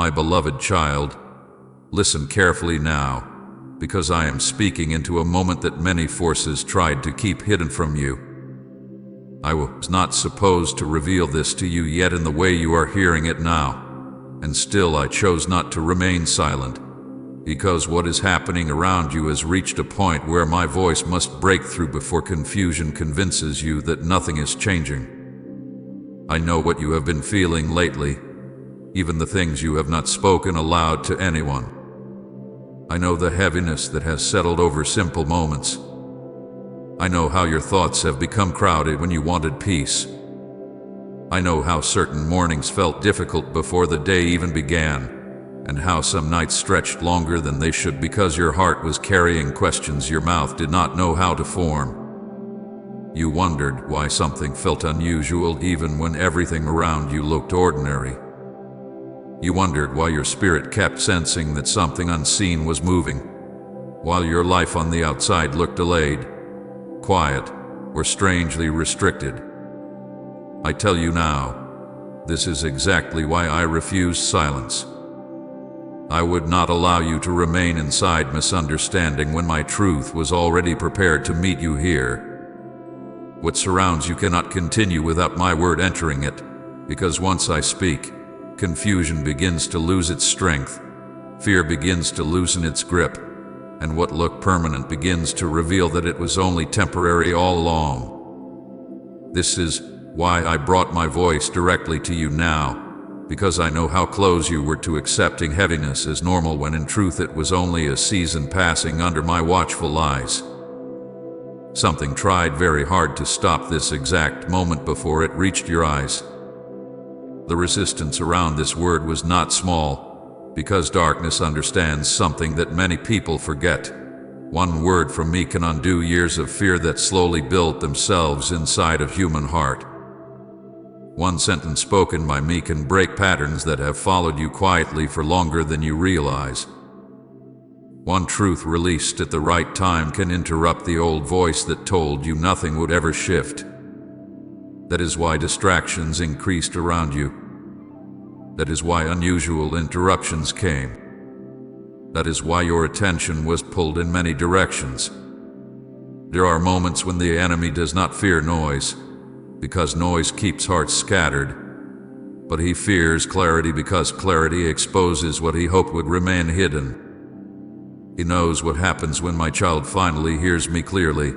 My beloved child, listen carefully now, because I am speaking into a moment that many forces tried to keep hidden from you. I was not supposed to reveal this to you yet in the way you are hearing it now, and still I chose not to remain silent, because what is happening around you has reached a point where my voice must break through before confusion convinces you that nothing is changing. I know what you have been feeling lately, even the things you have not spoken aloud to anyone. I know the heaviness that has settled over simple moments. I know how your thoughts have become crowded when you wanted peace. I know how certain mornings felt difficult before the day even began, and how some nights stretched longer than they should because your heart was carrying questions your mouth did not know how to form. You wondered why something felt unusual even when everything around you looked ordinary. You wondered why your spirit kept sensing that something unseen was moving, while your life on the outside looked delayed, quiet, or strangely restricted. I tell you now, this is exactly why I refused silence. I would not allow you to remain inside misunderstanding when my truth was already prepared to meet you here. What surrounds you cannot continue without my word entering it, because once I speak, confusion begins to lose its strength, fear begins to loosen its grip, and what looked permanent begins to reveal that it was only temporary all along. This is why I brought my voice directly to you now, because I know how close you were to accepting heaviness as normal when in truth it was only a season passing under my watchful eyes. Something tried very hard to stop this exact moment before it reached your eyes. The resistance around this word was not small, because darkness understands something that many people forget. One word from me can undo years of fear that slowly built themselves inside a human heart. One sentence spoken by me can break patterns that have followed you quietly for longer than you realize. One truth released at the right time can interrupt the old voice that told you nothing would ever shift. That is why distractions increased around you. That is why unusual interruptions came. That is why your attention was pulled in many directions. There are moments when the enemy does not fear noise, because noise keeps hearts scattered, but he fears clarity because clarity exposes what he hoped would remain hidden. He knows what happens when my child finally hears me clearly.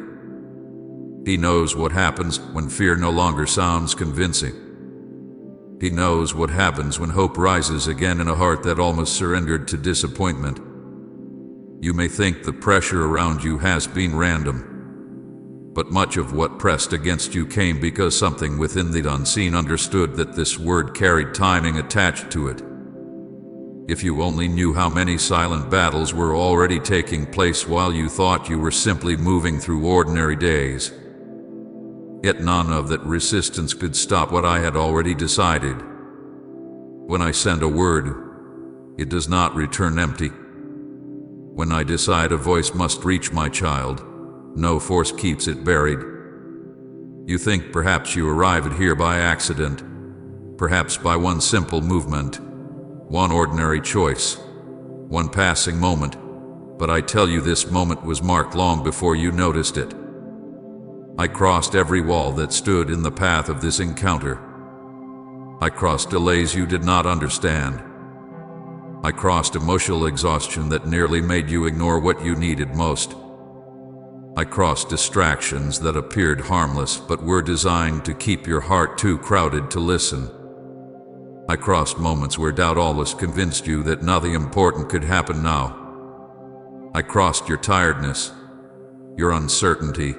He knows what happens when fear no longer sounds convincing. He knows what happens when hope rises again in a heart that almost surrendered to disappointment. You may think the pressure around you has been random, but much of what pressed against you came because something within the unseen understood that this word carried timing attached to it. If you only knew how many silent battles were already taking place while you thought you were simply moving through ordinary days. Yet none of that resistance could stop what I had already decided. When I send a word, it does not return empty. When I decide a voice must reach my child, no force keeps it buried. You think perhaps you arrived here by accident, perhaps by one simple movement, one ordinary choice, one passing moment, but I tell you this moment was marked long before you noticed it. I crossed every wall that stood in the path of this encounter. I crossed delays you did not understand. I crossed emotional exhaustion that nearly made you ignore what you needed most. I crossed distractions that appeared harmless but were designed to keep your heart too crowded to listen. I crossed moments where doubt always convinced you that nothing important could happen now. I crossed your tiredness, your uncertainty,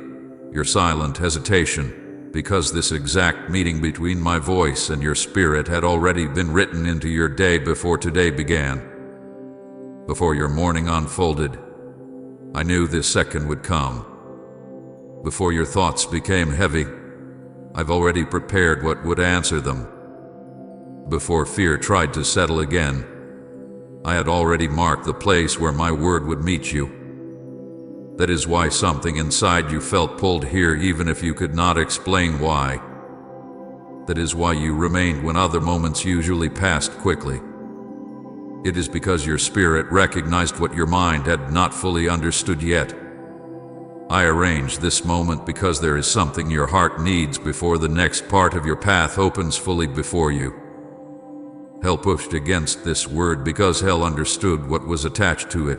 your silent hesitation, because this exact meeting between my voice and your spirit had already been written into your day before today began. Before your morning unfolded, I knew this second would come. Before your thoughts became heavy, I've already prepared what would answer them. Before fear tried to settle again, I had already marked the place where my word would meet you. That is why something inside you felt pulled here even if you could not explain why. That is why you remained when other moments usually passed quickly. It is because your spirit recognized what your mind had not fully understood yet. I arranged this moment because there is something your heart needs before the next part of your path opens fully before you. Hell pushed against this word because hell understood what was attached to it.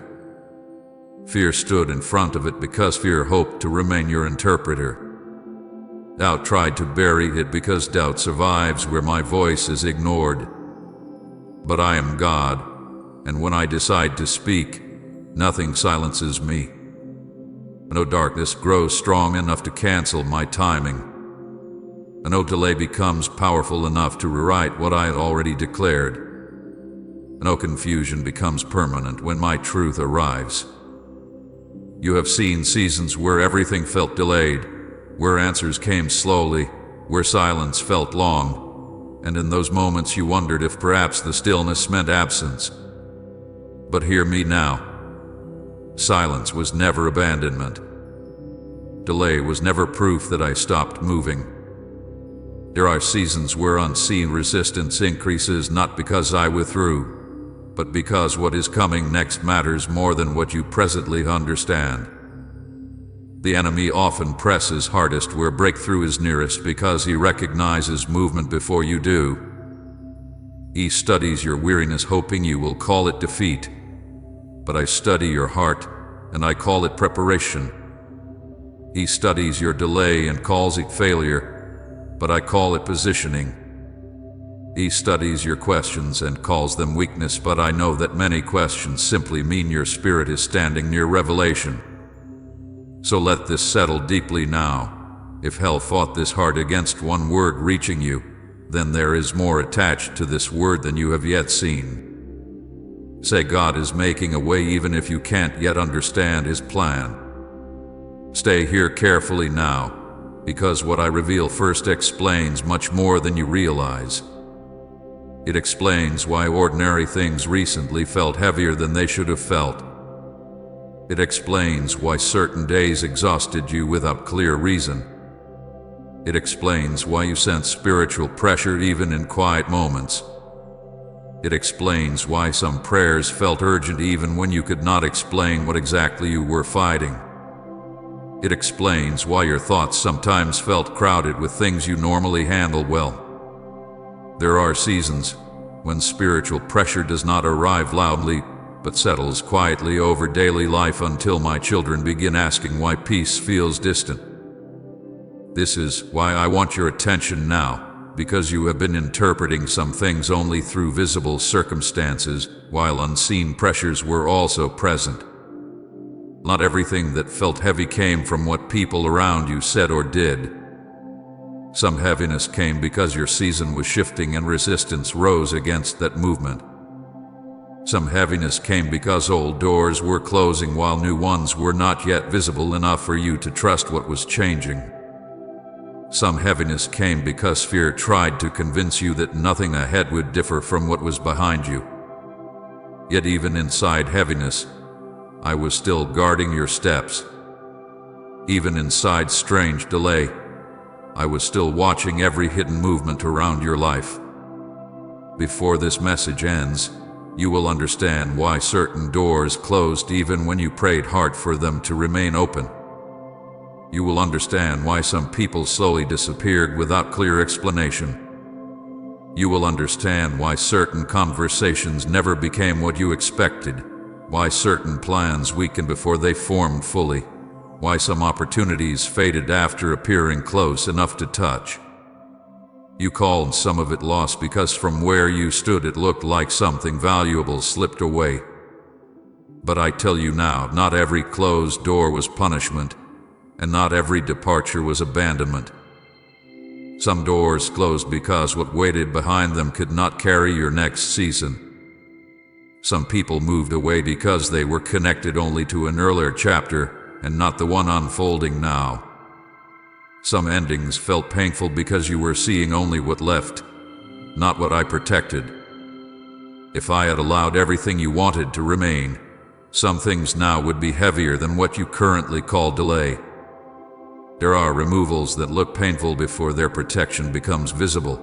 Fear stood in front of it because fear hoped to remain your interpreter. Doubt tried to bury it because doubt survives where my voice is ignored. But I am God, and when I decide to speak, nothing silences me. No darkness grows strong enough to cancel my timing. No delay becomes powerful enough to rewrite what I had already declared. No confusion becomes permanent when my truth arrives. You have seen seasons where everything felt delayed, where answers came slowly, where silence felt long, and in those moments you wondered if perhaps the stillness meant absence. But hear me now. Silence was never abandonment. Delay was never proof that I stopped moving. There are seasons where unseen resistance increases not because I withdrew, but because what is coming next matters more than what you presently understand. The enemy often presses hardest where breakthrough is nearest because he recognizes movement before you do. He studies your weariness hoping you will call it defeat. But I study your heart, and I call it preparation. He studies your delay and calls it failure, but I call it positioning. He studies your questions and calls them weakness, but I know that many questions simply mean your spirit is standing near revelation. So let this settle deeply now. If hell fought this hard against one word reaching you, then there is more attached to this word than you have yet seen. Say God is making a way even if you can't yet understand His plan. Stay here carefully now, because what I reveal first explains much more than you realize. It explains why ordinary things recently felt heavier than they should have felt. It explains why certain days exhausted you without clear reason. It explains why you sense spiritual pressure even in quiet moments. It explains why some prayers felt urgent even when you could not explain what exactly you were fighting. It explains why your thoughts sometimes felt crowded with things you normally handle well. There are seasons when spiritual pressure does not arrive loudly, but settles quietly over daily life until my children begin asking why peace feels distant. This is why I want your attention now, because you have been interpreting some things only through visible circumstances, while unseen pressures were also present. Not everything that felt heavy came from what people around you said or did. Some heaviness came because your season was shifting and resistance rose against that movement. Some heaviness came because old doors were closing while new ones were not yet visible enough for you to trust what was changing. Some heaviness came because fear tried to convince you that nothing ahead would differ from what was behind you. Yet even inside heaviness, I was still guarding your steps. Even inside strange delay, I was still watching every hidden movement around your life. Before this message ends, you will understand why certain doors closed even when you prayed hard for them to remain open. You will understand why some people slowly disappeared without clear explanation. You will understand why certain conversations never became what you expected, why certain plans weakened before they formed fully, why some opportunities faded after appearing close enough to touch. You called some of it lost because from where you stood it looked like something valuable slipped away. But I tell you now, not every closed door was punishment, and not every departure was abandonment. Some doors closed because what waited behind them could not carry your next season. Some people moved away because they were connected only to an earlier chapter and not the one unfolding now. Some endings felt painful because you were seeing only what left, not what I protected. If I had allowed everything you wanted to remain, some things now would be heavier than what you currently call delay. There are removals that look painful before their protection becomes visible.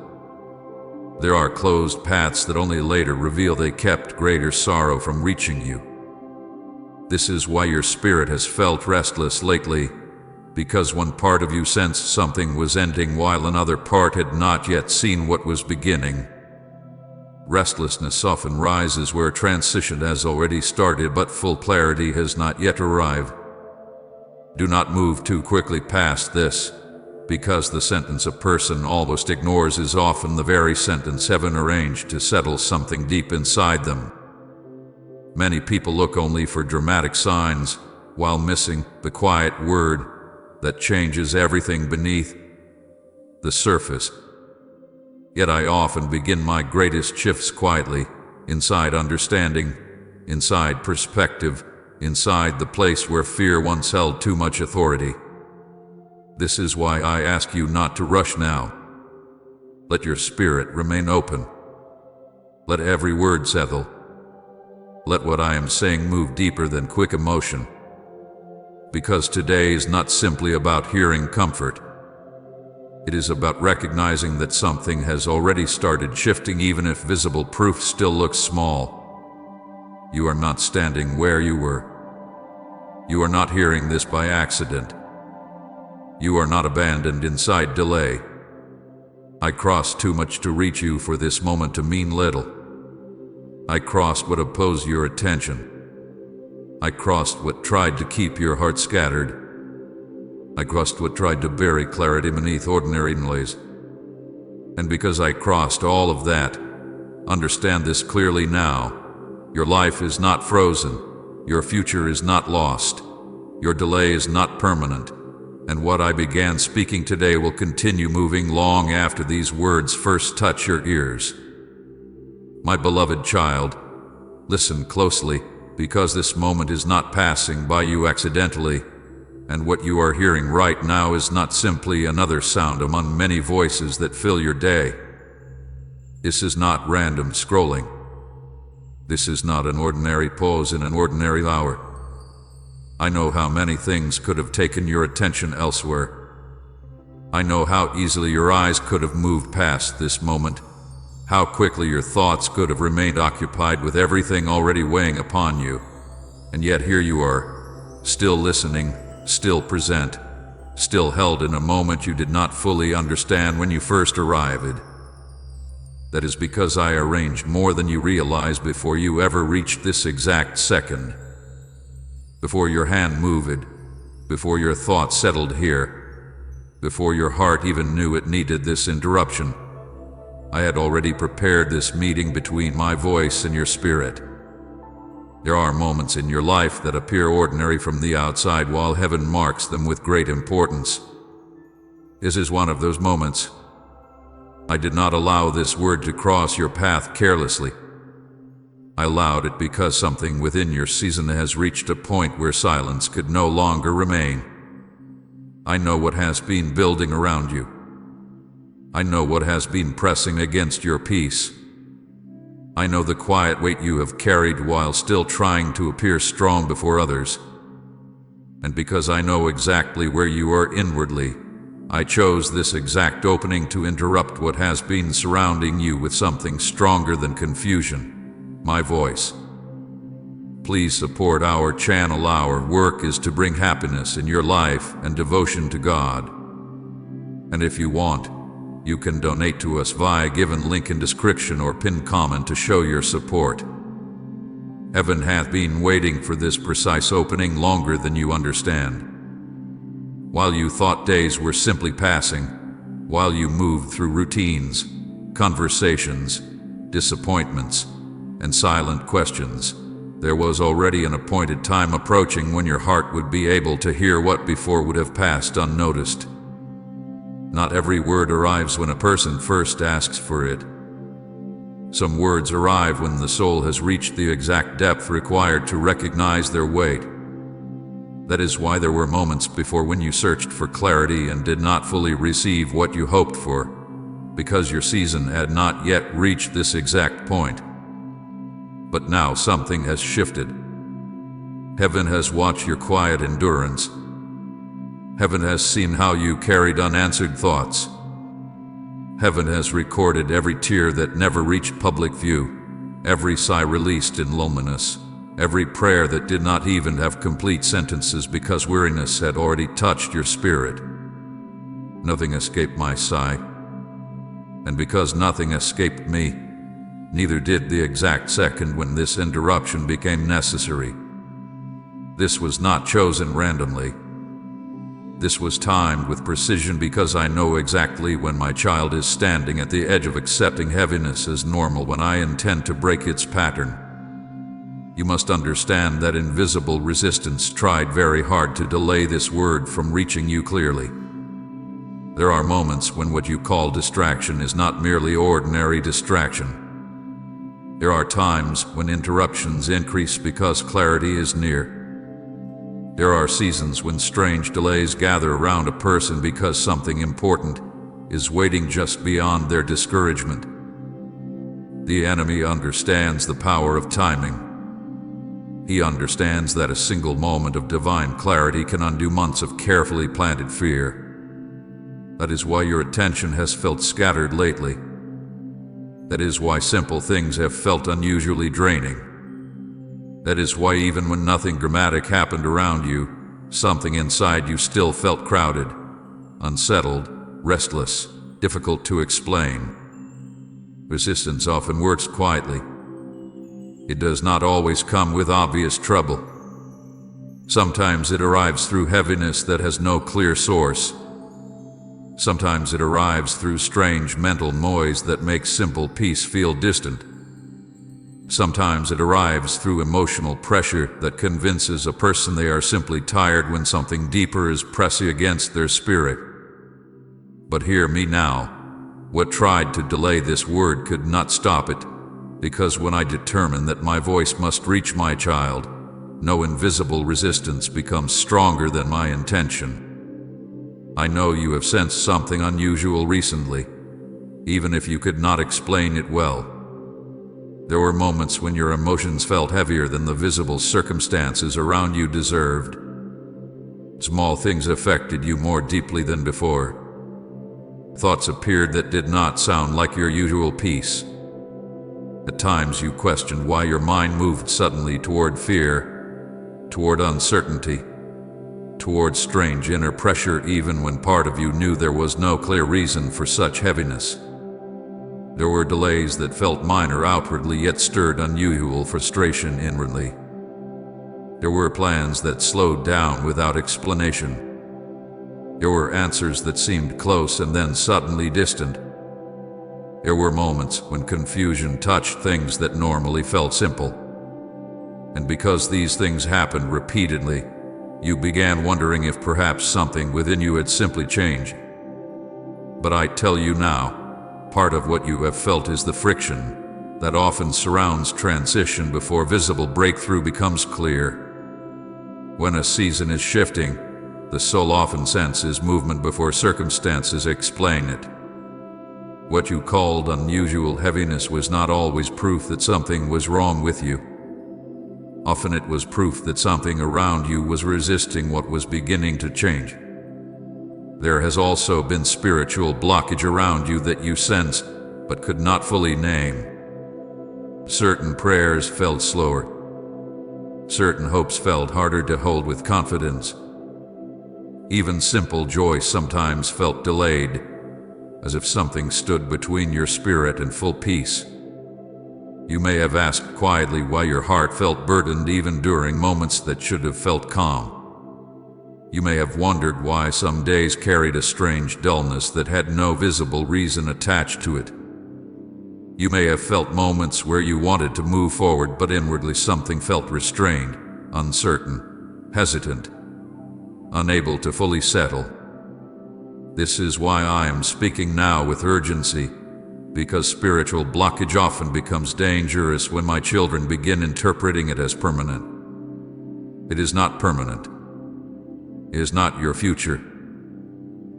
There are closed paths that only later reveal they kept greater sorrow from reaching you. This is why your spirit has felt restless lately, because one part of you sensed something was ending while another part had not yet seen what was beginning. Restlessness often rises where transition has already started but full clarity has not yet arrived. Do not move too quickly past this, because the sentence a person almost ignores is often the very sentence heaven arranged to settle something deep inside them. Many people look only for dramatic signs, while missing the quiet word that changes everything beneath the surface. Yet I often begin my greatest shifts quietly, inside understanding, inside perspective, inside the place where fear once held too much authority. This is why I ask you not to rush now. Let your spirit remain open. Let every word settle. Let what I am saying move deeper than quick emotion. Because today is not simply about hearing comfort. It is about recognizing that something has already started shifting even if visible proof still looks small. You are not standing where you were. You are not hearing this by accident. You are not abandoned inside delay. I crossed too much to reach you for this moment to mean little. I crossed what opposed your attention. I crossed what tried to keep your heart scattered. I crossed what tried to bury clarity beneath ordinary noise. And because I crossed all of that, understand this clearly now. Your life is not frozen. Your future is not lost. Your delay is not permanent. And what I began speaking today will continue moving long after these words first touch your ears. My beloved child, listen closely, because this moment is not passing by you accidentally. And what you are hearing right now is not simply another sound among many voices that fill your day. This is not random scrolling. This is not an ordinary pause in an ordinary hour. I know how many things could have taken your attention elsewhere. I know how easily your eyes could have moved past this moment, how quickly your thoughts could have remained occupied with everything already weighing upon you. And yet here you are, still listening, still present, still held in a moment you did not fully understand when you first arrived. That is because I arranged more than you realized before you ever reached this exact second. Before your hand moved, before your thoughts settled here, before your heart even knew it needed this interruption, I had already prepared this meeting between my voice and your spirit. There are moments in your life that appear ordinary from the outside while heaven marks them with great importance. This is one of those moments. I did not allow this word to cross your path carelessly. I allowed it because something within your season has reached a point where silence could no longer remain. I know what has been building around you. I know what has been pressing against your peace. I know the quiet weight you have carried while still trying to appear strong before others. And because I know exactly where you are inwardly, I chose this exact opening to interrupt what has been surrounding you with something stronger than confusion, my voice. Please support our channel. Our work is to bring happiness in your life and devotion to God. And if you want, you can donate to us via given link in description or pinned comment to show your support. Heaven hath been waiting for this precise opening longer than you understand. While you thought days were simply passing, while you moved through routines, conversations, disappointments, and silent questions, there was already an appointed time approaching when your heart would be able to hear what before would have passed unnoticed. Not every word arrives when a person first asks for it. Some words arrive when the soul has reached the exact depth required to recognize their weight. That is why there were moments before when you searched for clarity and did not fully receive what you hoped for, because your season had not yet reached this exact point. But now something has shifted. Heaven has watched your quiet endurance. Heaven has seen how you carried unanswered thoughts. Heaven has recorded every tear that never reached public view, every sigh released in loneliness, every prayer that did not even have complete sentences because weariness had already touched your spirit. Nothing escaped my sight, and because nothing escaped me, neither did the exact second when this interruption became necessary. This was not chosen randomly. This was timed with precision because I know exactly when my child is standing at the edge of accepting heaviness as normal when I intend to break its pattern. You must understand that invisible resistance tried very hard to delay this word from reaching you clearly. There are moments when what you call distraction is not merely ordinary distraction. There are times when interruptions increase because clarity is near. There are seasons when strange delays gather around a person because something important is waiting just beyond their discouragement. The enemy understands the power of timing. He understands that a single moment of divine clarity can undo months of carefully planted fear. That is why your attention has felt scattered lately. That is why simple things have felt unusually draining. That is why even when nothing dramatic happened around you, something inside you still felt crowded, unsettled, restless, difficult to explain. Resistance often works quietly. It does not always come with obvious trouble. Sometimes it arrives through heaviness that has no clear source. Sometimes it arrives through strange mental noise that makes simple peace feel distant. Sometimes it arrives through emotional pressure that convinces a person they are simply tired when something deeper is pressing against their spirit. But hear me now. What tried to delay this word could not stop it, because when I determine that my voice must reach my child, no invisible resistance becomes stronger than my intention. I know you have sensed something unusual recently, even if you could not explain it well. There were moments when your emotions felt heavier than the visible circumstances around you deserved. Small things affected you more deeply than before. Thoughts appeared that did not sound like your usual peace. At times you questioned why your mind moved suddenly toward fear, toward uncertainty, toward strange inner pressure even when part of you knew there was no clear reason for such heaviness. There were delays that felt minor outwardly yet stirred unusual frustration inwardly. There were plans that slowed down without explanation. There were answers that seemed close and then suddenly distant. There were moments when confusion touched things that normally felt simple. And because these things happened repeatedly, you began wondering if perhaps something within you had simply changed. But I tell you now, part of what you have felt is the friction that often surrounds transition before visible breakthrough becomes clear. When a season is shifting, the soul often senses movement before circumstances explain it. What you called unusual heaviness was not always proof that something was wrong with you. Often it was proof that something around you was resisting what was beginning to change. There has also been spiritual blockage around you that you sensed, but could not fully name. Certain prayers felt slower. Certain hopes felt harder to hold with confidence. Even simple joy sometimes felt delayed, as if something stood between your spirit and full peace. You may have asked quietly why your heart felt burdened even during moments that should have felt calm. You may have wondered why some days carried a strange dullness that had no visible reason attached to it. You may have felt moments where you wanted to move forward, but inwardly something felt restrained, uncertain, hesitant, unable to fully settle. This is why I am speaking now with urgency, because spiritual blockage often becomes dangerous when my children begin interpreting it as permanent. It is not permanent. It is not your future.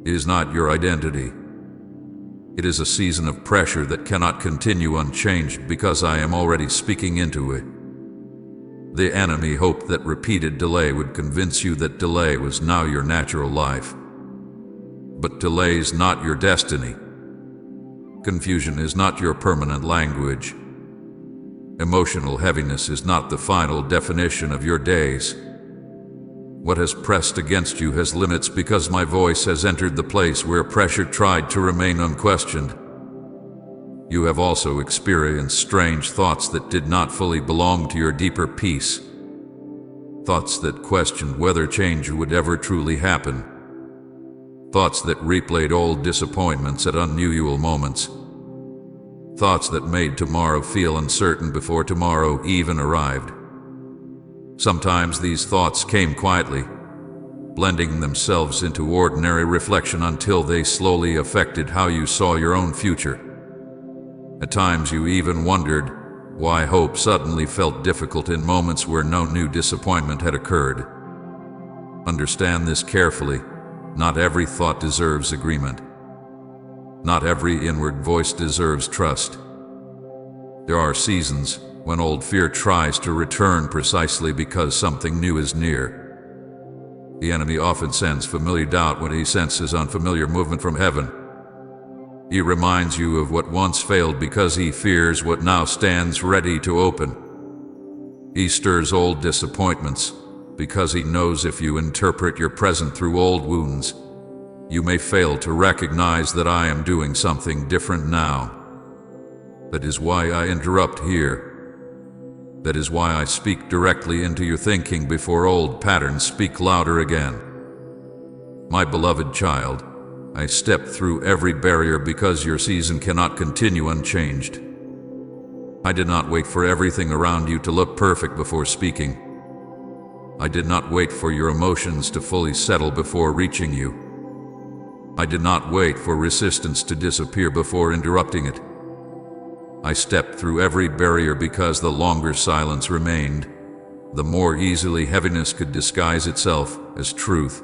It is not your identity. It is a season of pressure that cannot continue unchanged because I am already speaking into it. The enemy hoped that repeated delay would convince you that delay was now your natural life. But delay is not your destiny. Confusion is not your permanent language. Emotional heaviness is not the final definition of your days. What has pressed against you has limits because my voice has entered the place where pressure tried to remain unquestioned. You have also experienced strange thoughts that did not fully belong to your deeper peace. Thoughts that questioned whether change would ever truly happen. Thoughts that replayed old disappointments at unusual moments. Thoughts that made tomorrow feel uncertain before tomorrow even arrived. Sometimes these thoughts came quietly, blending themselves into ordinary reflection until they slowly affected how you saw your own future. At times you even wondered why hope suddenly felt difficult in moments where no new disappointment had occurred. Understand this carefully. Not every thought deserves agreement. Not every inward voice deserves trust. There are seasons when old fear tries to return precisely because something new is near. The enemy often sends familiar doubt when he senses unfamiliar movement from heaven. He reminds you of what once failed because he fears what now stands ready to open. He stirs old disappointments because he knows if you interpret your present through old wounds, you may fail to recognize that I am doing something different now. That is why I interrupt here. That is why I speak directly into your thinking before old patterns speak louder again. My beloved child, I step through every barrier because your season cannot continue unchanged. I did not wait for everything around you to look perfect before speaking. I did not wait for your emotions to fully settle before reaching you. I did not wait for resistance to disappear before interrupting it. I stepped through every barrier because the longer silence remained, the more easily heaviness could disguise itself as truth.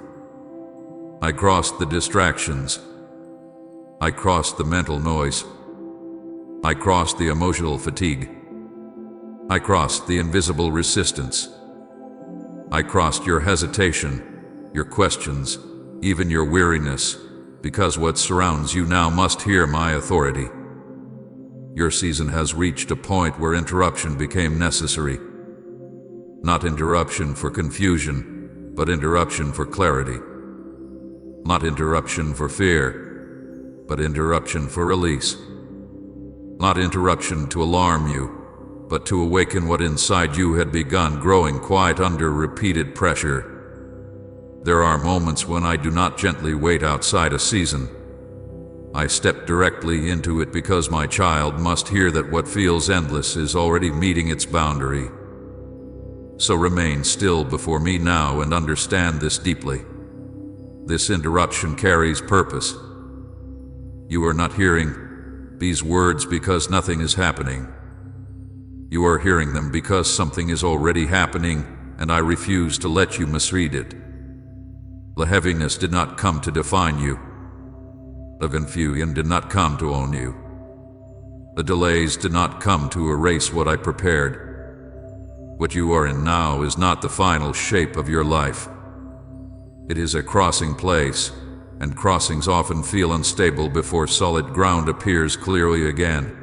I crossed the distractions. I crossed the mental noise. I crossed the emotional fatigue. I crossed the invisible resistance. I crossed your hesitation, your questions, even your weariness, because what surrounds you now must hear my authority. Your season has reached a point where interruption became necessary. Not interruption for confusion, but interruption for clarity. Not interruption for fear, but interruption for release. Not interruption to alarm you, but to awaken what inside you had begun growing quiet under repeated pressure. There are moments when I do not gently wait outside a season. I step directly into it because my child must hear that what feels endless is already meeting its boundary. So remain still before me now and understand this deeply. This interruption carries purpose. You are not hearing these words because nothing is happening. You are hearing them because something is already happening, and I refuse to let you misread it. The heaviness did not come to define you. The confusion did not come to own you. The delays did not come to erase what I prepared. What you are in now is not the final shape of your life. It is a crossing place, and crossings often feel unstable before solid ground appears clearly again.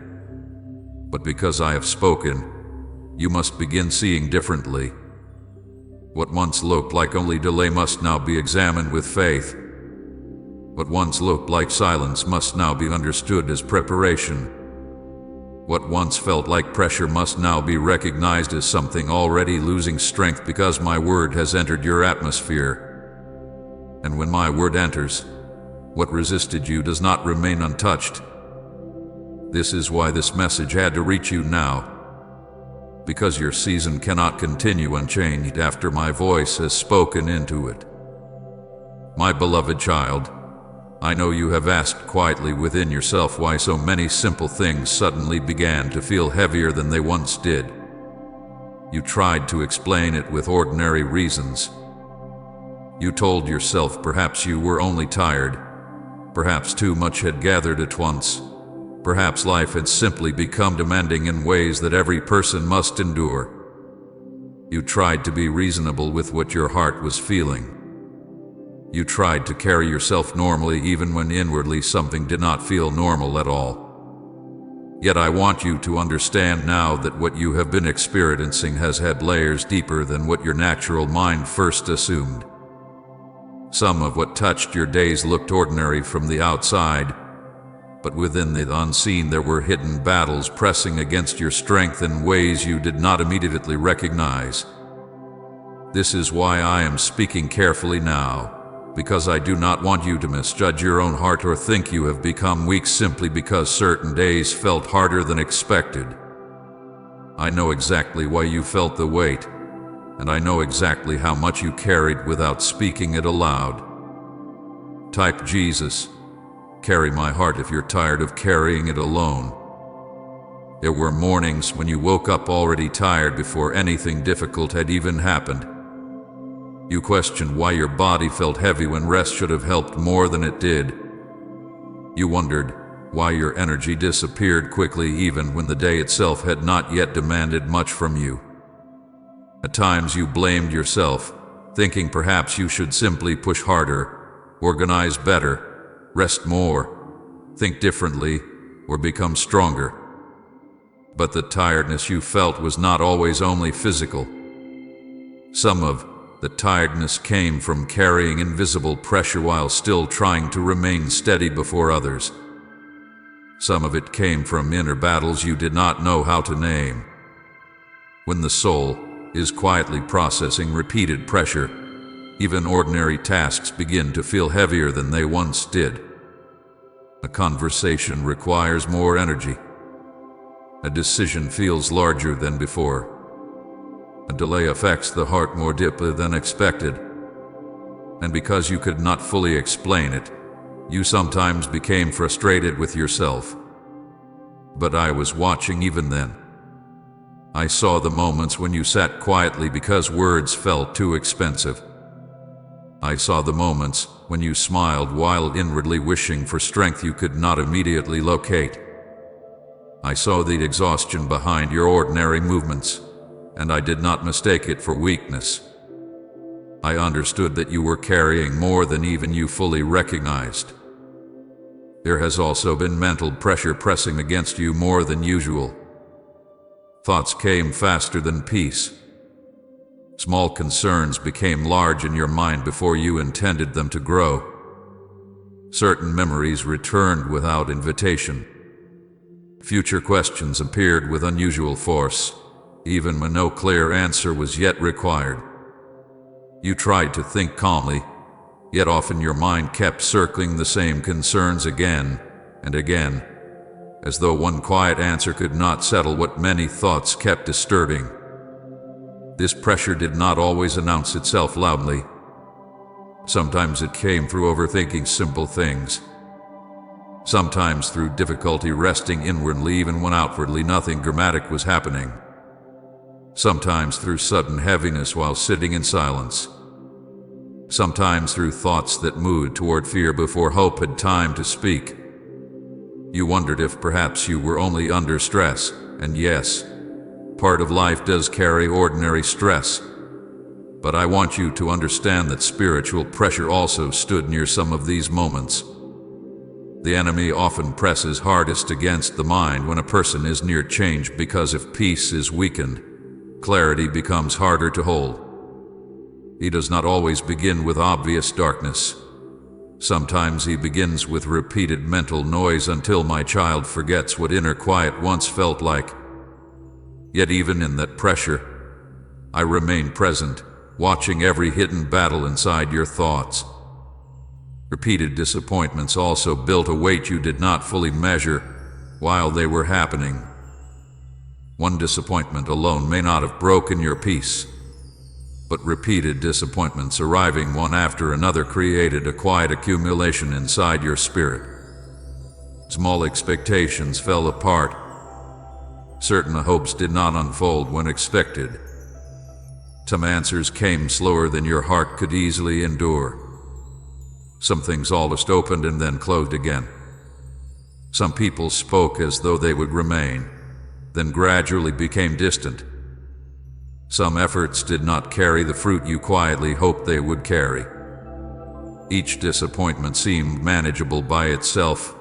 But because I have spoken, you must begin seeing differently. What once looked like only delay must now be examined with faith. What once looked like silence must now be understood as preparation. What once felt like pressure must now be recognized as something already losing strength because my word has entered your atmosphere. And when my word enters, what resisted you does not remain untouched. This is why this message had to reach you now. Because your season cannot continue unchanged after my voice has spoken into it. My beloved child, I know you have asked quietly within yourself why so many simple things suddenly began to feel heavier than they once did. You tried to explain it with ordinary reasons. You told yourself perhaps you were only tired, perhaps too much had gathered at once, perhaps life had simply become demanding in ways that every person must endure. You tried to be reasonable with what your heart was feeling. You tried to carry yourself normally even when inwardly something did not feel normal at all. Yet I want you to understand now that what you have been experiencing has had layers deeper than what your natural mind first assumed. Some of what touched your days looked ordinary from the outside, but within the unseen there were hidden battles pressing against your strength in ways you did not immediately recognize. This is why I am speaking carefully now, because I do not want you to misjudge your own heart or think you have become weak simply because certain days felt harder than expected. I know exactly why you felt the weight, and I know exactly how much you carried without speaking it aloud. Type Jesus, carry my heart if you're tired of carrying it alone. There were mornings when you woke up already tired before anything difficult had even happened. You questioned why your body felt heavy when rest should have helped more than it did. You wondered why your energy disappeared quickly even when the day itself had not yet demanded much from you. At times you blamed yourself, thinking perhaps you should simply push harder, organize better, rest more, think differently, or become stronger. But the tiredness you felt was not always only physical. Some of the tiredness came from carrying invisible pressure while still trying to remain steady before others. Some of it came from inner battles you did not know how to name. When the soul is quietly processing repeated pressure, even ordinary tasks begin to feel heavier than they once did. A conversation requires more energy. A decision feels larger than before. A delay affects the heart more deeply than expected. And because you could not fully explain it, you sometimes became frustrated with yourself. But I was watching even then. I saw the moments when you sat quietly because words felt too expensive. I saw the moments when you smiled while inwardly wishing for strength you could not immediately locate. I saw the exhaustion behind your ordinary movements, and I did not mistake it for weakness. I understood that you were carrying more than even you fully recognized. There has also been mental pressure pressing against you more than usual. Thoughts came faster than peace. Small concerns became large in your mind before you intended them to grow. Certain memories returned without invitation. Future questions appeared with unusual force, even when no clear answer was yet required. You tried to think calmly, yet often your mind kept circling the same concerns again and again, as though one quiet answer could not settle what many thoughts kept disturbing. This pressure did not always announce itself loudly. Sometimes it came through overthinking simple things. Sometimes through difficulty resting inwardly even when outwardly nothing dramatic was happening. Sometimes through sudden heaviness while sitting in silence. Sometimes through thoughts that moved toward fear before hope had time to speak. You wondered if perhaps you were only under stress, and yes, part of life does carry ordinary stress. But I want you to understand that spiritual pressure also stood near some of these moments. The enemy often presses hardest against the mind when a person is near change because if peace is weakened, clarity becomes harder to hold. He does not always begin with obvious darkness. Sometimes he begins with repeated mental noise until my child forgets what inner quiet once felt like. Yet even in that pressure, I remain present, watching every hidden battle inside your thoughts. Repeated disappointments also built a weight you did not fully measure while they were happening. One disappointment alone may not have broken your peace, but repeated disappointments arriving one after another created a quiet accumulation inside your spirit. Small expectations fell apart. Certain hopes did not unfold when expected. Some answers came slower than your heart could easily endure. Some things almost opened and then closed again. Some people spoke as though they would remain, then gradually became distant. Some efforts did not carry the fruit you quietly hoped they would carry. Each disappointment seemed manageable by itself,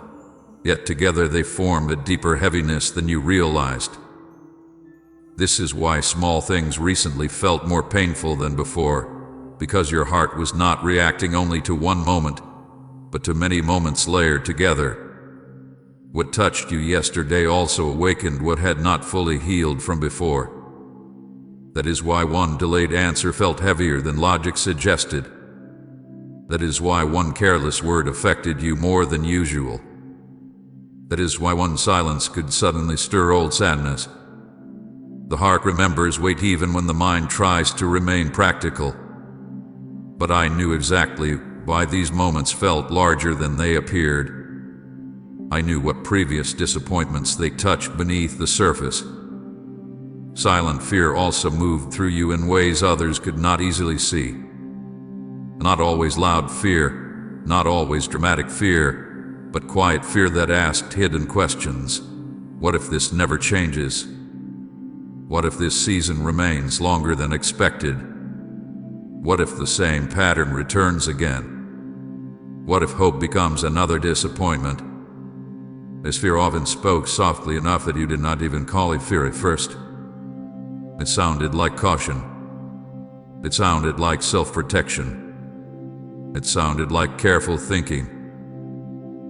yet together they formed a deeper heaviness than you realized. This is why small things recently felt more painful than before, because your heart was not reacting only to one moment, but to many moments layered together. What touched you yesterday also awakened what had not fully healed from before. That is why one delayed answer felt heavier than logic suggested. That is why one careless word affected you more than usual. That is why one silence could suddenly stir old sadness. The heart remembers weight even when the mind tries to remain practical. But I knew exactly why these moments felt larger than they appeared. I knew what previous disappointments they touched beneath the surface. Silent fear also moved through you in ways others could not easily see. Not always loud fear, not always dramatic fear, but quiet fear that asked hidden questions. What if this never changes? What if this season remains longer than expected? What if the same pattern returns again? What if hope becomes another disappointment? This fear often spoke softly enough that you did not even call it fear at first. It sounded like caution. It sounded like self-protection. It sounded like careful thinking.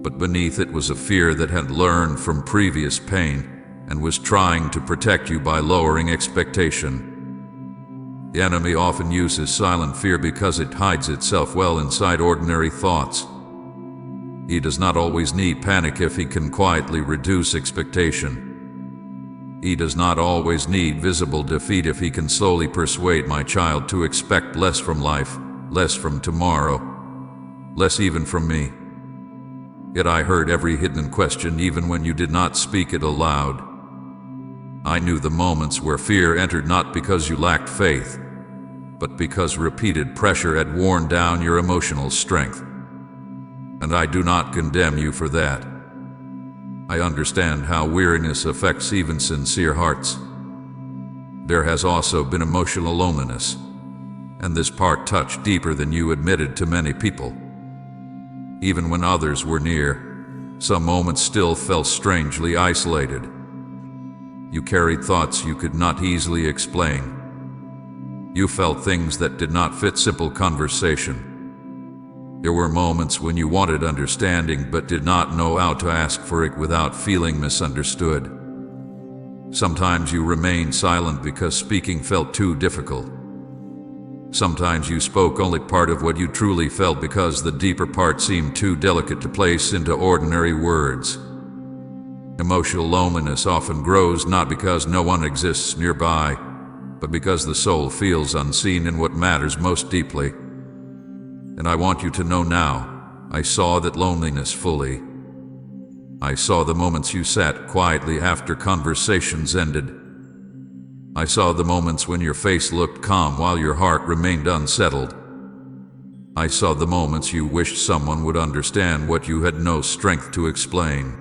But beneath it was a fear that had learned from previous pain and was trying to protect you by lowering expectation. The enemy often uses silent fear because it hides itself well inside ordinary thoughts. He does not always need panic if he can quietly reduce expectation. He does not always need visible defeat if he can slowly persuade my child to expect less from life, less from tomorrow, less even from me. Yet I heard every hidden question even when you did not speak it aloud. I knew the moments where fear entered not because you lacked faith, but because repeated pressure had worn down your emotional strength. And I do not condemn you for that. I understand how weariness affects even sincere hearts. There has also been emotional loneliness, and this part touched deeper than you admitted to many people. Even when others were near, some moments still felt strangely isolated. You carried thoughts you could not easily explain. You felt things that did not fit simple conversation. There were moments when you wanted understanding but did not know how to ask for it without feeling misunderstood. Sometimes you remained silent because speaking felt too difficult. Sometimes you spoke only part of what you truly felt because the deeper part seemed too delicate to place into ordinary words. Emotional loneliness often grows not because no one exists nearby, but because the soul feels unseen in what matters most deeply. And I want you to know now, I saw that loneliness fully. I saw the moments you sat quietly after conversations ended. I saw the moments when your face looked calm while your heart remained unsettled. I saw the moments you wished someone would understand what you had no strength to explain.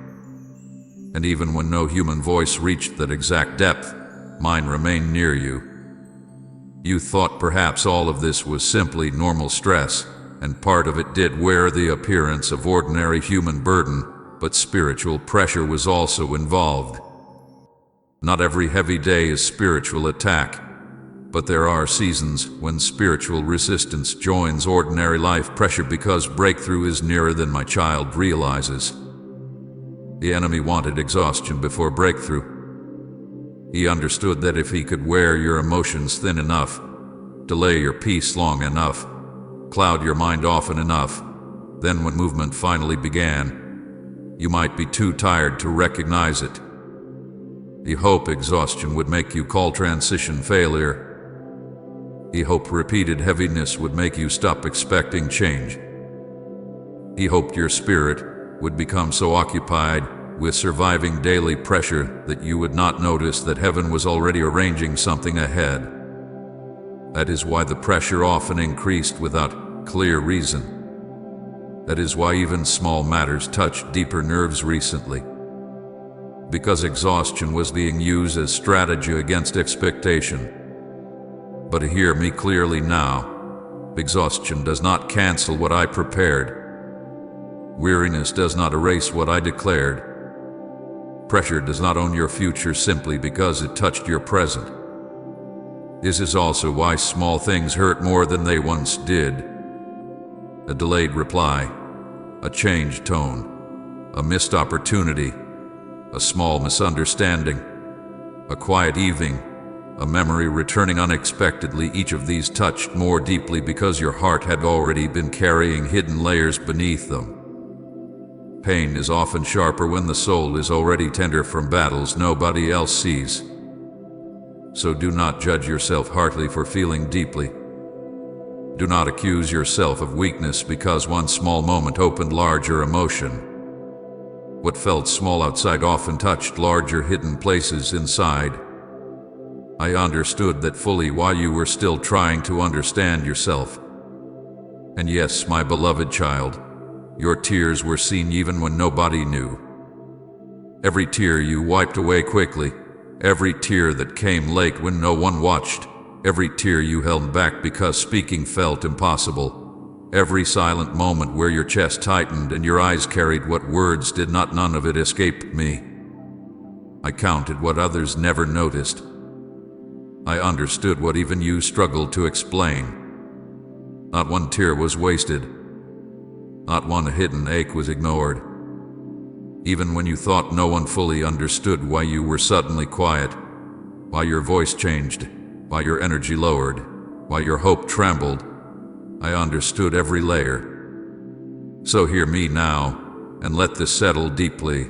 And even when no human voice reached that exact depth, mine remained near you. You thought perhaps all of this was simply normal stress, and part of it did wear the appearance of ordinary human burden, but spiritual pressure was also involved. Not every heavy day is spiritual attack, but there are seasons when spiritual resistance joins ordinary life pressure because breakthrough is nearer than my child realizes. The enemy wanted exhaustion before breakthrough. He understood that if he could wear your emotions thin enough, delay your peace long enough, cloud your mind often enough, then when movement finally began, you might be too tired to recognize it. He hoped exhaustion would make you call transition failure. He hoped repeated heaviness would make you stop expecting change. He hoped your spirit would become so occupied with surviving daily pressure that you would not notice that heaven was already arranging something ahead. That is why the pressure often increased without clear reason. That is why even small matters touched deeper nerves recently. Because exhaustion was being used as strategy against expectation. But hear me clearly now, exhaustion does not cancel what I prepared. Weariness does not erase what I declared. Pressure does not own your future simply because it touched your present. This is also why small things hurt more than they once did. A delayed reply, a changed tone, a missed opportunity, a small misunderstanding, a quiet evening, a memory returning unexpectedly. Each of these touched more deeply because your heart had already been carrying hidden layers beneath them. Pain is often sharper when the soul is already tender from battles nobody else sees. So do not judge yourself harshly for feeling deeply. Do not accuse yourself of weakness because one small moment opened larger emotion. What felt small outside often touched larger hidden places inside. I understood that fully while you were still trying to understand yourself. And yes, my beloved child, your tears were seen even when nobody knew. Every tear you wiped away quickly, every tear that came late when no one watched, every tear you held back because speaking felt impossible, every silent moment where your chest tightened and your eyes carried what words did not, none of it escaped me. I counted what others never noticed. I understood what even you struggled to explain. Not one tear was wasted. Not one hidden ache was ignored. Even when you thought no one fully understood why you were suddenly quiet, why your voice changed, why your energy lowered, why your hope trembled, I understood every layer. So hear me now, and let this settle deeply.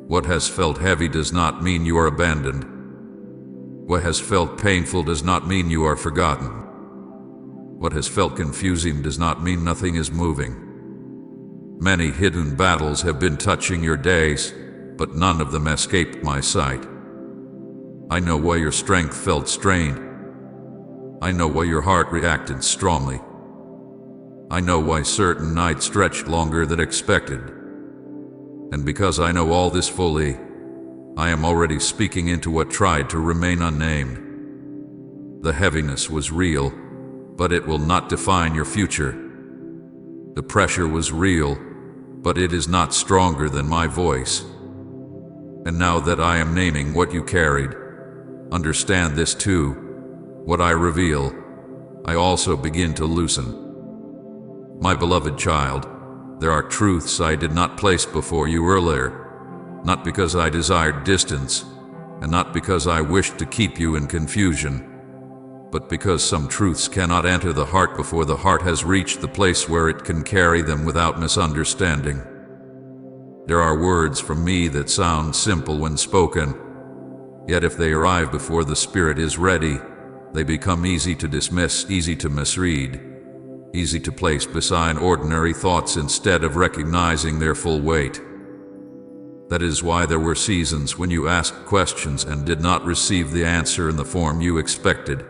What has felt heavy does not mean you are abandoned. What has felt painful does not mean you are forgotten. What has felt confusing does not mean nothing is moving. Many hidden battles have been touching your days, but none of them escaped my sight. I know why your strength felt strained. I know why your heart reacted strongly. I know why certain nights stretched longer than expected. And because I know all this fully, I am already speaking into what tried to remain unnamed. The heaviness was real, but it will not define your future. The pressure was real, but it is not stronger than my voice. And now that I am naming what you carried, understand this too. What I reveal, I also begin to loosen. My beloved child, there are truths I did not place before you earlier, not because I desired distance, and not because I wished to keep you in confusion, but because some truths cannot enter the heart before the heart has reached the place where it can carry them without misunderstanding. There are words from me that sound simple when spoken, yet if they arrive before the spirit is ready, they become easy to dismiss, easy to misread, easy to place beside ordinary thoughts instead of recognizing their full weight. That is why there were seasons when you asked questions and did not receive the answer in the form you expected.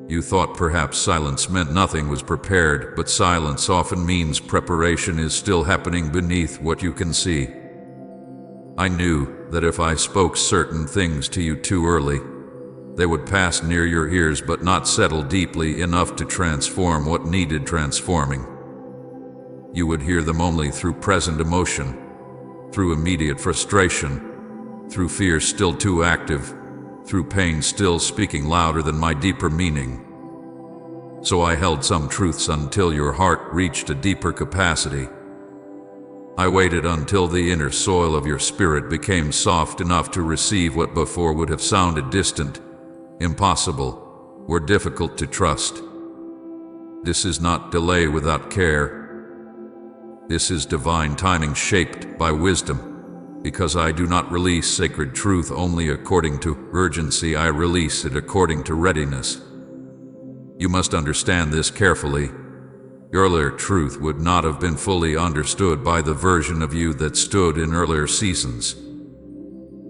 You thought perhaps silence meant nothing was prepared, but silence often means preparation is still happening beneath what you can see. I knew that if I spoke certain things to you too early, they would pass near your ears but not settle deeply enough to transform what needed transforming. You would hear them only through present emotion, through immediate frustration, through fear still too active, through pain still speaking louder than my deeper meaning. So I held some truths until your heart reached a deeper capacity. I waited until the inner soil of your spirit became soft enough to receive what before would have sounded distant, impossible, or difficult to trust. This is not delay without care. This is divine timing shaped by wisdom. Because I do not release sacred truth only according to urgency, I release it according to readiness. You must understand this carefully. Earlier truth would not have been fully understood by the version of you that stood in earlier seasons.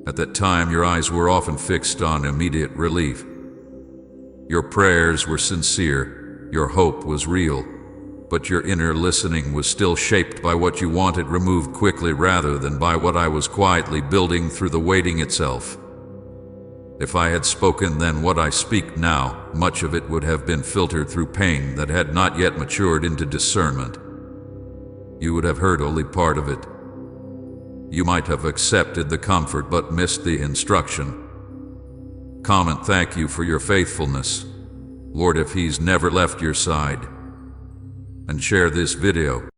At that time, your eyes were often fixed on immediate relief. Your prayers were sincere, your hope was real, but your inner listening was still shaped by what you wanted removed quickly rather than by what I was quietly building through the waiting itself. If I had spoken then what I speak now, much of it would have been filtered through pain that had not yet matured into discernment. You would have heard only part of it. You might have accepted the comfort but missed the instruction. Comment thank you for your faithfulness, Lord, if He's never left your side. And share this video.